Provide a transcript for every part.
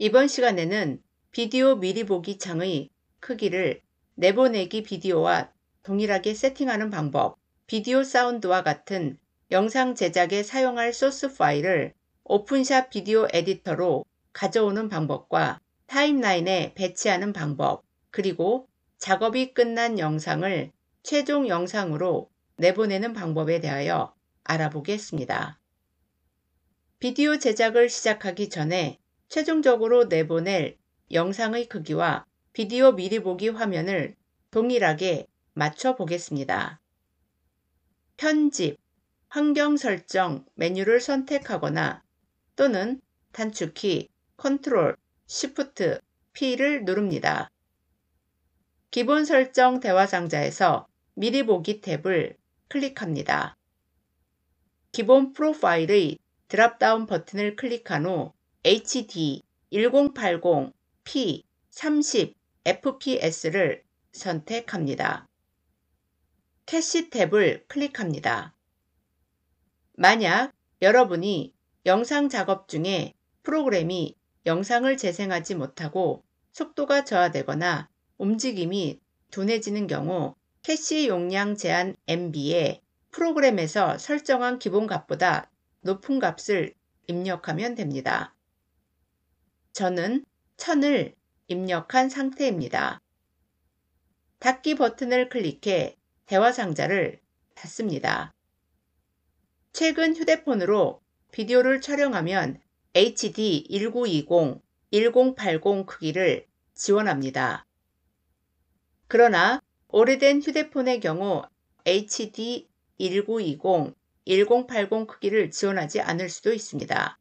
이번 시간에는 비디오 미리 보기 창의 크기를 내보내기 비디오와 동일하게 세팅하는 방법, 비디오 사운드와 같은 영상 제작에 사용할 소스 파일을 오픈샷 비디오 에디터로 가져오는 방법과 타임라인에 배치하는 방법, 그리고 작업이 끝난 영상을 최종 영상으로 내보내는 방법에 대하여 알아보겠습니다. 비디오 제작을 시작하기 전에 최종적으로 내보낼 영상의 크기와 비디오 미리 보기 화면을 동일하게 맞춰 보겠습니다. 편집, 환경 설정 메뉴를 선택하거나 또는 단축키 Ctrl, Shift, P를 누릅니다. 기본 설정 대화 상자에서 미리 보기 탭을 클릭합니다. 기본 프로파일의 드랍다운 버튼을 클릭한 후 HD 1080p 30fps를 선택합니다. 캐시 탭을 클릭합니다. 만약 여러분이 영상 작업 중에 프로그램이 영상을 재생하지 못하고 속도가 저하되거나 움직임이 둔해지는 경우 캐시 용량 제한 MB에 프로그램에서 설정한 기본 값보다 높은 값을 입력하면 됩니다. 저는 1000을 입력한 상태입니다. 닫기 버튼을 클릭해 대화 상자를 닫습니다. 최근 휴대폰으로 비디오를 촬영하면 HD 1920, 1080 크기를 지원합니다. 그러나 오래된 휴대폰의 경우 HD 1920, 1080 크기를 지원하지 않을 수도 있습니다.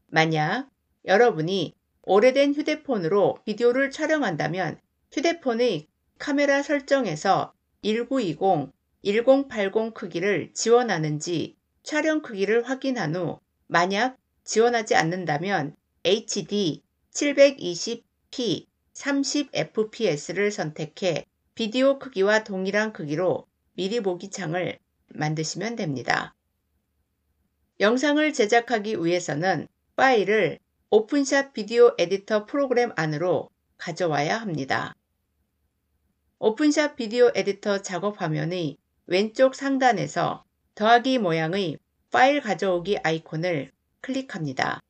만약 여러분이 오래된 휴대폰으로 비디오를 촬영한다면 휴대폰의 카메라 설정에서 1920, 1080 크기를 지원하는지 촬영 크기를 확인한 후 만약 지원하지 않는다면 HD 720p 30fps를 선택해 비디오 크기와 동일한 크기로 미리 보기 창을 만드시면 됩니다. 영상을 제작하기 위해서는 파일을 오픈샷 비디오 에디터 프로그램 안으로 가져와야 합니다. 오픈샷 비디오 에디터 작업 화면의 왼쪽 상단에서 더하기 모양의 파일 가져오기 아이콘을 클릭합니다.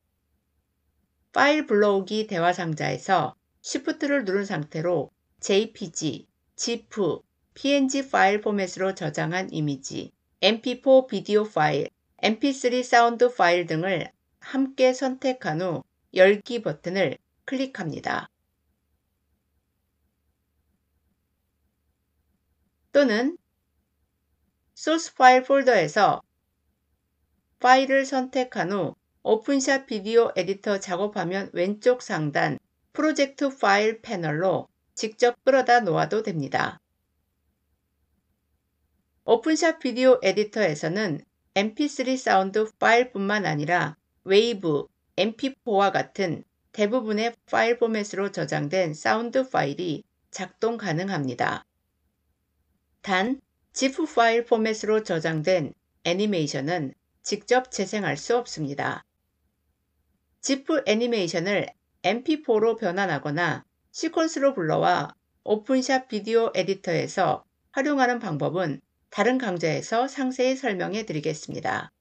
파일 불러오기 대화 상자에서 Shift를 누른 상태로 JPG, GIF, PNG 파일 포맷으로 저장한 이미지, MP4 비디오 파일, MP3 사운드 파일 등을 함께 선택한 후 열기 버튼을 클릭합니다. 또는 소스 파일 폴더에서 파일을 선택한 후 오픈샷 비디오 에디터 작업화면 왼쪽 상단 프로젝트 파일 패널로 직접 끌어다 놓아도 됩니다. 오픈샷 비디오 에디터에서는 MP3 사운드 파일뿐만 아니라 웨이브, MP4와 같은 대부분의 파일 포맷으로 저장된 사운드 파일이 작동 가능합니다. 단, GIF 파일 포맷으로 저장된 애니메이션은 직접 재생할 수 없습니다. GIF 애니메이션을 MP4로 변환하거나 시퀀스로 불러와 오픈샷 비디오 에디터에서 활용하는 방법은 다른 강좌에서 상세히 설명해 드리겠습니다.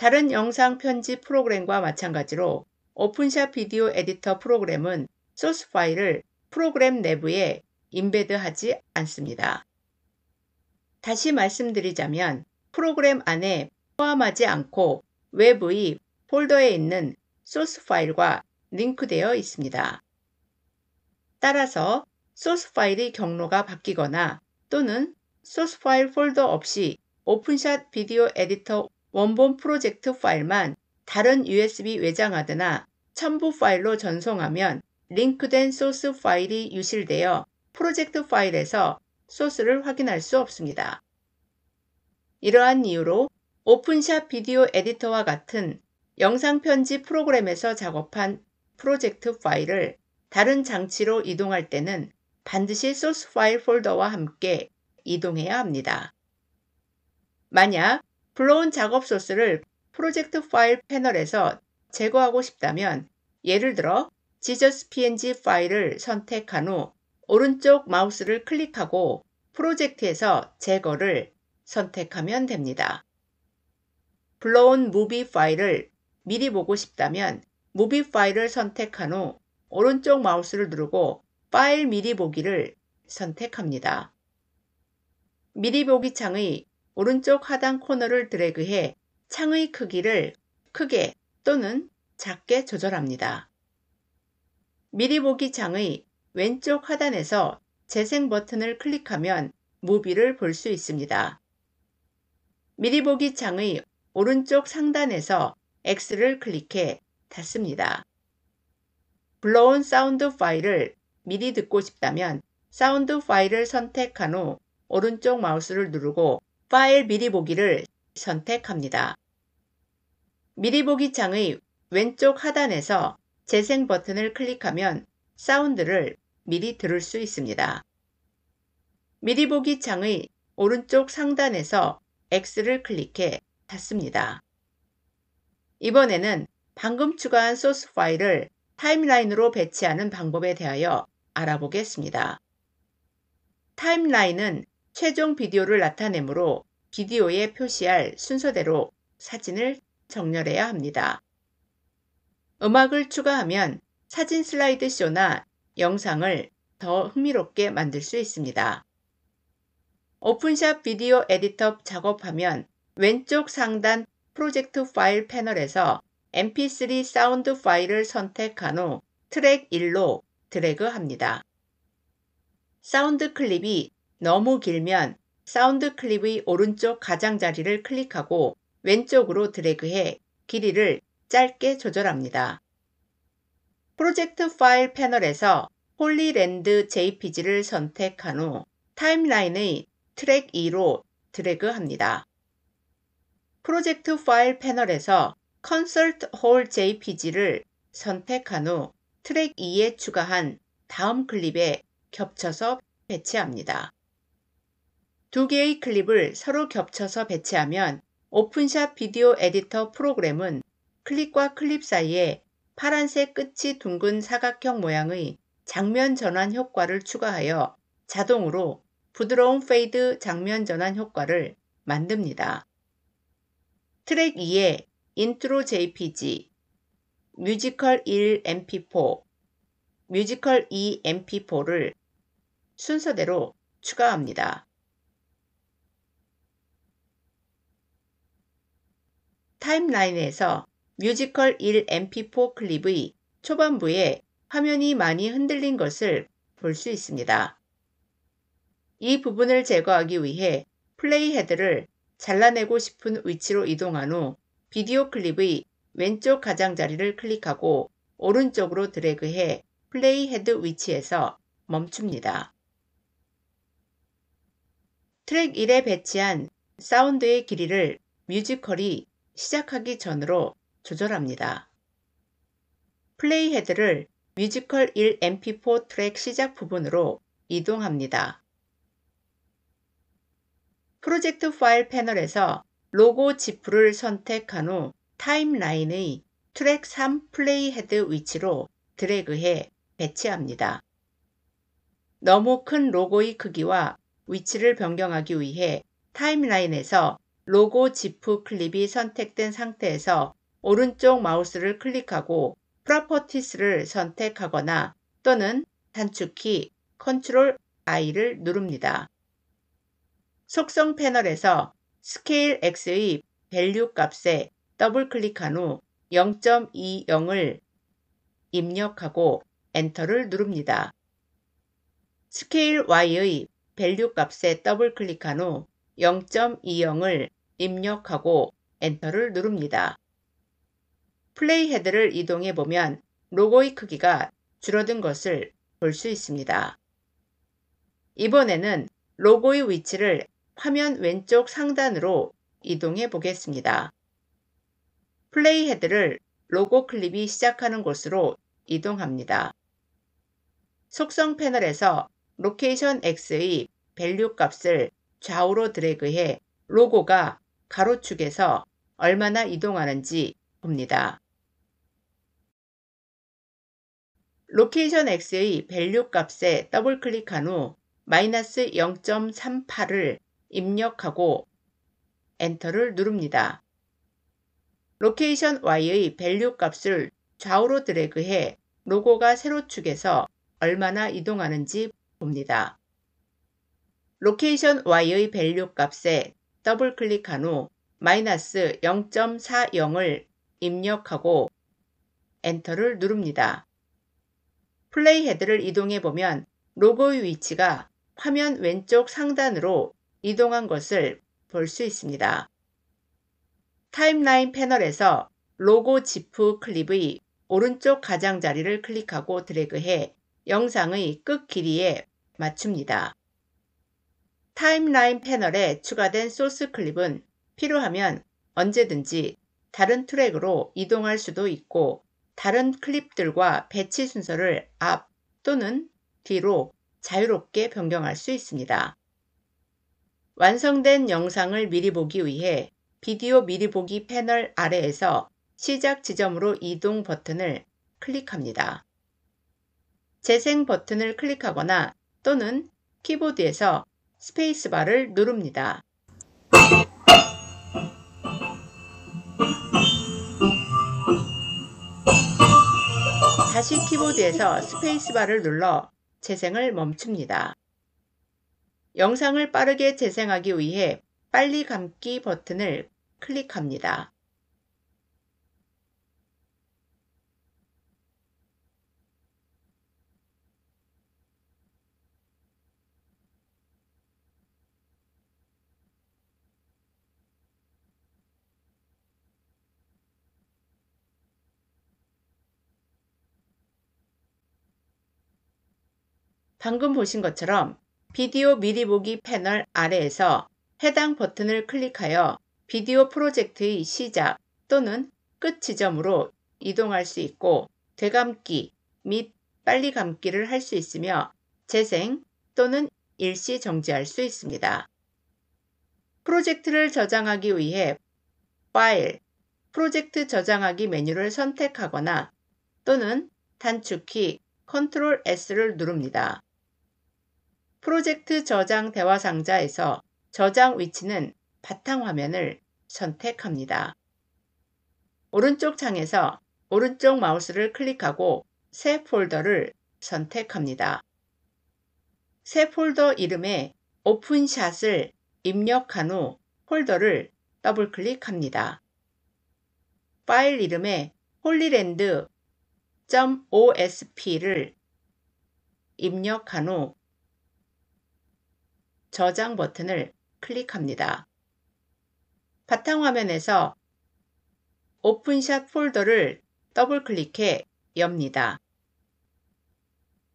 다른 영상 편집 프로그램과 마찬가지로 오픈샷 비디오 에디터 프로그램은 소스 파일을 프로그램 내부에 임베드하지 않습니다. 다시 말씀드리자면 프로그램 안에 포함하지 않고 외부의 폴더에 있는 소스 파일과 링크되어 있습니다. 따라서 소스 파일의 경로가 바뀌거나 또는 소스 파일 폴더 없이 오픈샷 비디오 에디터 원본 프로젝트 파일만 다른 USB 외장하드나 첨부 파일로 전송하면 링크된 소스 파일이 유실되어 프로젝트 파일에서 소스를 확인할 수 없습니다. 이러한 이유로 오픈샷 비디오 에디터와 같은 영상 편집 프로그램에서 작업한 프로젝트 파일을 다른 장치로 이동할 때는 반드시 소스 파일 폴더와 함께 이동해야 합니다. 만약 불러온 작업 소스를 프로젝트 파일 패널에서 제거하고 싶다면 예를 들어 Jesus PNG 파일을 선택한 후 오른쪽 마우스를 클릭하고 프로젝트에서 제거를 선택하면 됩니다. 불러온 무비 파일을 미리 보고 싶다면 무비 파일을 선택한 후 오른쪽 마우스를 누르고 파일 미리 보기를 선택합니다. 미리 보기 창의 오른쪽 하단 코너를 드래그해 창의 크기를 크게 또는 작게 조절합니다. 미리 보기 창의 왼쪽 하단에서 재생 버튼을 클릭하면 무비를 볼 수 있습니다. 미리 보기 창의 오른쪽 상단에서 X를 클릭해 닫습니다. 불러온 사운드 파일을 미리 듣고 싶다면 사운드 파일을 선택한 후 오른쪽 마우스를 누르고 파일 미리 보기를 선택합니다. 미리 보기 창의 왼쪽 하단에서 재생 버튼을 클릭하면 사운드를 미리 들을 수 있습니다. 미리 보기 창의 오른쪽 상단에서 X를 클릭해 닫습니다. 이번에는 방금 추가한 소스 파일을 타임라인으로 배치하는 방법에 대하여 알아보겠습니다. 타임라인은 최종 비디오를 나타내므로 비디오에 표시할 순서대로 사진을 정렬해야 합니다. 음악을 추가하면 사진 슬라이드쇼나 영상을 더 흥미롭게 만들 수 있습니다. 오픈샵 비디오 에디터 작업하면 왼쪽 상단 프로젝트 파일 패널에서 mp3 사운드 파일을 선택한 후 트랙 1로 드래그합니다. 사운드 클립이 너무 길면 사운드 클립의 오른쪽 가장자리를 클릭하고 왼쪽으로 드래그해 길이를 짧게 조절합니다. 프로젝트 파일 패널에서 홀리랜드 JPG를 선택한 후 타임라인의 트랙 2로 드래그합니다. 프로젝트 파일 패널에서 컨설트 홀 JPG를 선택한 후 트랙 2에 추가한 다음 클립에 겹쳐서 배치합니다. 두 개의 클립을 서로 겹쳐서 배치하면 오픈샵 비디오 에디터 프로그램은 클립과 클립 사이에 파란색 끝이 둥근 사각형 모양의 장면 전환 효과를 추가하여 자동으로 부드러운 페이드 장면 전환 효과를 만듭니다. 트랙 2에 인트로 JPG, 뮤지컬 1 MP4, 뮤지컬 2 MP4를 순서대로 추가합니다. 타임라인에서 뮤지컬 1 MP4 클립의 초반부에 화면이 많이 흔들린 것을 볼 수 있습니다. 이 부분을 제거하기 위해 플레이 헤드를 잘라내고 싶은 위치로 이동한 후 비디오 클립의 왼쪽 가장자리를 클릭하고 오른쪽으로 드래그해 플레이 헤드 위치에서 멈춥니다. 트랙 1에 배치한 사운드의 길이를 뮤지컬이 시작하기 전으로 조절합니다. 플레이 헤드를 뮤지컬 1 MP4 트랙 시작 부분으로 이동합니다. 프로젝트 파일 패널에서 로고 지프를 선택한 후 타임라인의 트랙 3 플레이 헤드 위치로 드래그해 배치합니다. 너무 큰 로고의 크기와 위치를 변경하기 위해 타임라인에서 로고 지프 클립이 선택된 상태에서 오른쪽 마우스를 클릭하고 프로퍼티스를 선택하거나 또는 단축키 Ctrl I를 누릅니다. 속성 패널에서 스케일 X의 밸류 값에 더블 클릭한 후 0.20을 입력하고 엔터를 누릅니다. 스케일 Y의 밸류 값에 더블 클릭한 후 0.20을 입력하고 엔터를 누릅니다. 플레이 헤드를 이동해 보면 로고의 크기가 줄어든 것을 볼 수 있습니다. 이번에는 로고의 위치를 화면 왼쪽 상단으로 이동해 보겠습니다. 플레이 헤드를 로고 클립이 시작하는 곳으로 이동합니다. 속성 패널에서 로케이션 X의 밸류 값을 좌우로 드래그해 로고가 가로축에서 얼마나 이동하는지 봅니다. 로케이션 X의 밸류 값에 더블 클릭한 후 마이너스 0.38을 입력하고 엔터를 누릅니다. 로케이션 Y의 밸류 값을 좌우로 드래그해 로고가 세로축에서 얼마나 이동하는지 봅니다. 로케이션 Y의 밸류 값에 더블 클릭한 후 마이너스 0.40을 입력하고 엔터를 누릅니다. 플레이 헤드를 이동해 보면 로고의 위치가 화면 왼쪽 상단으로 이동한 것을 볼 수 있습니다. 타임라인 패널에서 로고 지프 클립의 오른쪽 가장자리를 클릭하고 드래그해 영상의 끝 길이에 맞춥니다. 타임라인 패널에 추가된 소스 클립은 필요하면 언제든지 다른 트랙으로 이동할 수도 있고 다른 클립들과 배치 순서를 앞 또는 뒤로 자유롭게 변경할 수 있습니다. 완성된 영상을 미리 보기 위해 비디오 미리 보기 패널 아래에서 시작 지점으로 이동 버튼을 클릭합니다. 재생 버튼을 클릭하거나 또는 키보드에서 스페이스바를 누릅니다. 다시 키보드에서 스페이스바를 눌러 재생을 멈춥니다. 영상을 빠르게 재생하기 위해 빨리 감기 버튼을 클릭합니다. 방금 보신 것처럼 비디오 미리 보기 패널 아래에서 해당 버튼을 클릭하여 비디오 프로젝트의 시작 또는 끝 지점으로 이동할 수 있고 되감기 및 빨리 감기를 할 수 있으며 재생 또는 일시 정지할 수 있습니다. 프로젝트를 저장하기 위해 파일, 프로젝트 저장하기 메뉴를 선택하거나 또는 단축키 Ctrl S를 누릅니다. 프로젝트 저장 대화 상자에서 저장 위치는 바탕화면을 선택합니다. 오른쪽 창에서 오른쪽 마우스를 클릭하고 새 폴더를 선택합니다. 새 폴더 이름에 오픈샷을 입력한 후 폴더를 더블 클릭합니다. 파일 이름에 홀리랜드.osp를 입력한 후 저장 버튼을 클릭합니다. 바탕화면에서 오픈샷 폴더를 더블 클릭해 엽니다.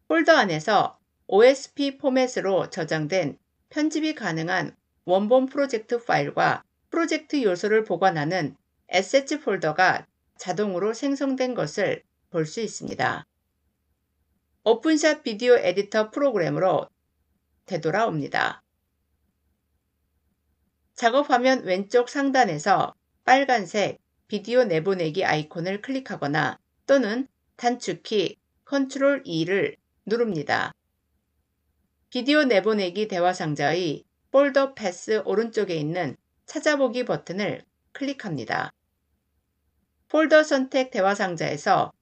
폴더 안에서 OSP 포맷으로 저장된 편집이 가능한 원본 프로젝트 파일과 프로젝트 요소를 보관하는 Assets 폴더가 자동으로 생성된 것을 볼 수 있습니다. 오픈샷 비디오 에디터 프로그램으로 되돌아옵니다. 작업화면 왼쪽 상단에서 빨간색 비디오 내보내기 아이콘을 클릭하거나 또는 단축키 Ctrl E를 누릅니다. 비디오 내보내기 대화 상자의 폴더 패스 오른쪽에 있는 찾아보기 버튼을 클릭합니다. 폴더 선택 대화 상자에서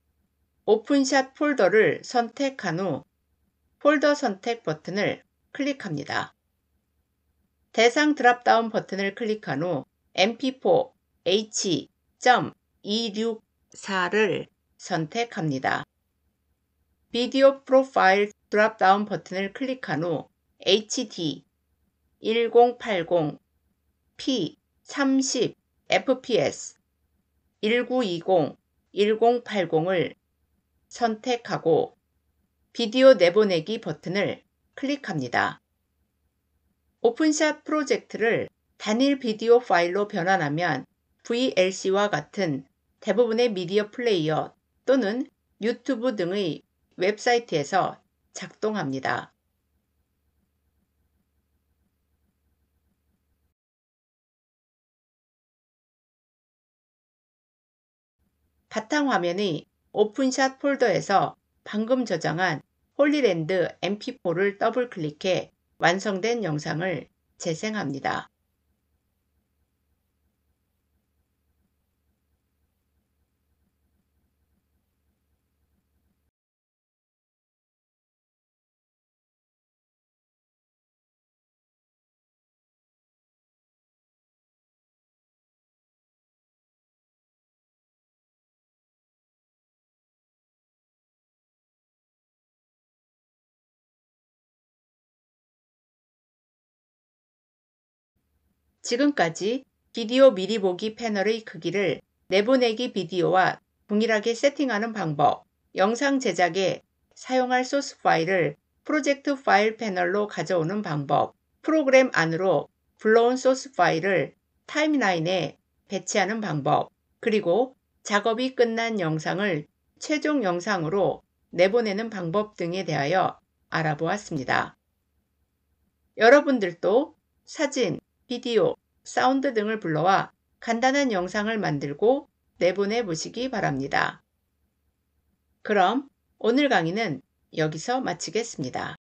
오픈샷 폴더를 선택한 후 폴더 선택 버튼을 클릭합니다. 대상 드랍다운 버튼을 클릭한 후 mp4 h.264를 선택합니다. 비디오 프로파일 드랍다운 버튼을 클릭한 후 HD 1080 P 30 fps 1920 1080을 선택하고 비디오 내보내기 버튼을 클릭합니다. 오픈샷 프로젝트를 단일 비디오 파일로 변환하면 VLC와 같은 대부분의 미디어 플레이어 또는 유튜브 등의 웹사이트에서 작동합니다. 바탕화면의 오픈샷 폴더에서 방금 저장한 홀리랜드 mp4를 더블 클릭해 완성된 영상을 재생합니다. 지금까지 비디오 미리 보기 패널의 크기를 내보내기 비디오와 동일하게 세팅하는 방법, 영상 제작에 사용할 소스 파일을 프로젝트 파일 패널로 가져오는 방법, 프로그램 안으로 불러온 소스 파일을 타임라인에 배치하는 방법, 그리고 작업이 끝난 영상을 최종 영상으로 내보내는 방법 등에 대하여 알아보았습니다. 여러분들도 사진, 비디오, 사운드 등을 불러와 간단한 영상을 만들고 내보내 보시기 바랍니다. 그럼 오늘 강의는 여기서 마치겠습니다.